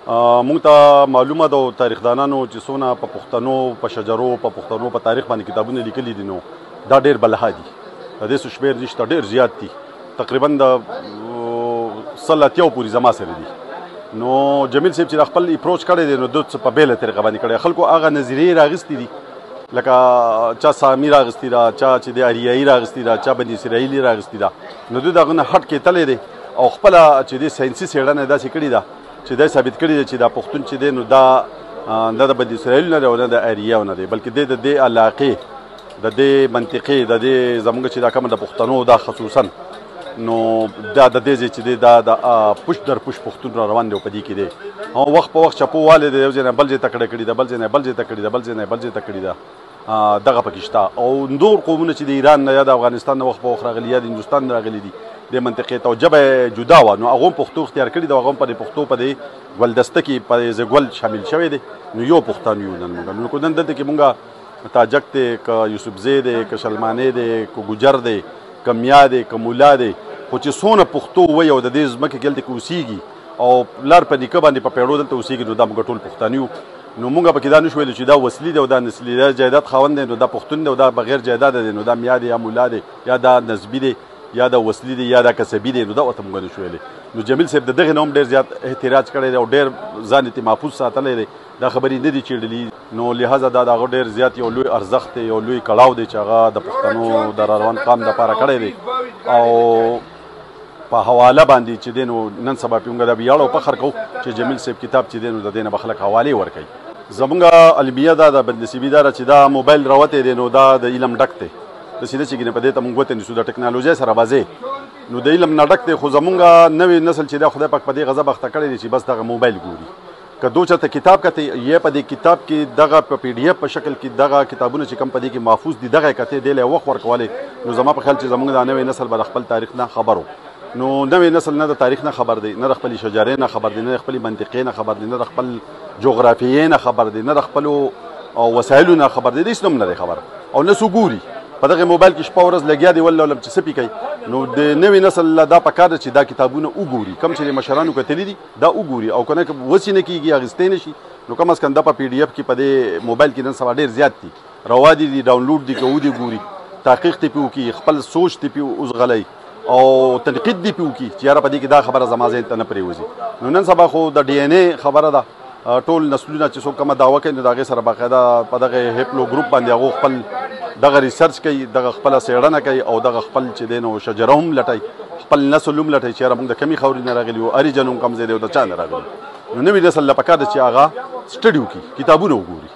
مونږ ته معلومه ده تاریخدانانو چې څونه په پښتنو په شجرو په پښتنو په تاریخ باندې کتابونه لیکلي دي نو دا ډېر بلها دي د دې څه شمېر نشته ډېر زیات دي تقریبا د 100 پورې زما سره دي نو جمیل صاحب چې خپل اپروچ کړی دی نو د څه په بیله طریقه باندې کړی خلکو هغه نظریې راغستې دي لکه چا سامي راغستې ده چا چې د اریایي راغستې ده چا بني اسرائیلي راغستې ده نو دوی د هغه نه هټ کېدلی دی او خپله چې د ساینسي څېړنه یې داسې کړې ده چې دا ثابت کړي دی چې دا پښتون چې دی نو دا د بني اسرائیل نه دی او نه د اریاو نه دی بلکې دی د دې علاقې د دې منطقې د دې زموږ چې دا کومه د پښتنو دا خصوصا نو دا د دې ځای چې دی دا د پوش در پوش پښتون را روان دی او په دې کې دی او وخت په وخت چپووالی دی یو ځای نه بل ځای ته کډه کړي ده بل ځای نه بل ځای ته کړي ده بل ځای نه بل ځای ته کړي ده دغه پکې شته او نور قومونه چې د ایران نه یا د افغانستان نه وخت په وخت راغلي یا د هندوستان نه راغلي دي د منطقې ته او ژبه جدا وه نو هغه هم پښتو اختیار کړي ده هغه هم په د پښتو په د ګلدسته کې په زګول شامل شوی دی نو یو پښتون یو نن موږ نو نن دلته کې مونږ تاجک دی که یوسفزی دی که شلمانی دی که ګجر دی که میا دی که مولا دی خو چې څونه پښتو وایي او د دې ځمکې کې هلته کې اوسېږي او لار په نیکه باندې په پیړو دلته اوسېږي نو دا موږ ټول پښتانه یو نو مونږ پکې دا نشو ویلی چې دا وصلي دی او دا نسلي دی جایداد خاوند دی نو دا پښتون دی او دا بغیر جایداده دی نو دا میا دی یا مولا دی یا دا نسبي دی یا دا وصلي دی یا دا کسبي دی نو دا ورته موږ نشو ویلی نو جمیل صاحب د دغې نه هم ډېر زیات احتراج کړی دی او ډېر ځان یې محفوظ ساتلی دی دا خبرې نه دي چیړلي نو لحاظه دا د هغه ډېر زیات یو لوی ارزښت دی یو لوی کړاو دی چې هغه د پښتنو د راروان قام دپاره کړی دی او په حواله باندې چې دی نو نن سبا پې موږ دا ویاړ او فخر کوو چې جمیل صاحب کتاب چې دی نو د دې نه به خلک حوالې ورکوي زمونږ المیه دا د بدنصیبي دا چې دا موبایل راوتی دی نو دا د علم ډک دی داسې نه چې ګینې په دې ته مونږ وتې نیسو د ټکنالوژۍ سره بازې نو د علم نه ډک دی خو زمونږ نوی نسل چې دی خدای پاک په دې غضب اخته کړی دی چې بس دغه موبایل ګوري که دو چېرته کتاب کتې یې په دې کتاب کې دغه په پی ډي اف په شکل کې دغه کتابونه چې کوم په دې کې محفوظ دي دغه یې کتې دی له وخت ورکولی نو زما په خیال چې زمونږ دا نوی نسل به د خپل تاریخ نه خبر نو نوی نسل نه د تاریخ نه خبر دی نه د خپلې شجرې نه خبر دی نه د خپلې منطقې نه خبر دی نه د خپل جغرافیې نه خبر دی نه د خپلو وسایلو نه خبر دی د هېڅ نه دی خبر او نه څو ګوري په دغه موبایل کې شپه ورځ لګیا دی ولله ولم چې څه پې کوي نو د نوي نسل له دا پکار ده چې دا کتابونه وګوري کم چې د مشرانو کتلي دي دا وګوري او که نه وسې نه کېږي اخیستی نه شي نو کم از کم دا په پی ډي اف کې په دې موبایل کې نن سبا ډېر زیات دي روادي دي ډاونلوډ دي که ودې ګوري تحقیق دې پې وکړي خپل سوچ دې پې اوزغلی او تنقید دې پې وکړي چې یاره په دې کې دا خبره زما ذهن ته نه پرېوځي نو نن سبا خو د ډي ان اے خبره ده ټول نسلونه چې څوک کومه دعوه کوي نو د هغې سره باقاعده په دغه هیپلو ګروپ باندې هغو خپل دغه ریسرچ کوي دغه خپله څېړنه کوي او دغه خپل چې دی نو شجره هم لټوي خپل نسل هم لټوي چې یاره موږ د کمې خاورې نه راغلي یو اریجن هم کم ځای دی او د چا نه راغلي نو نوي نسل له پکار ده چې هغه سټډي وکړي کتابونه وګوري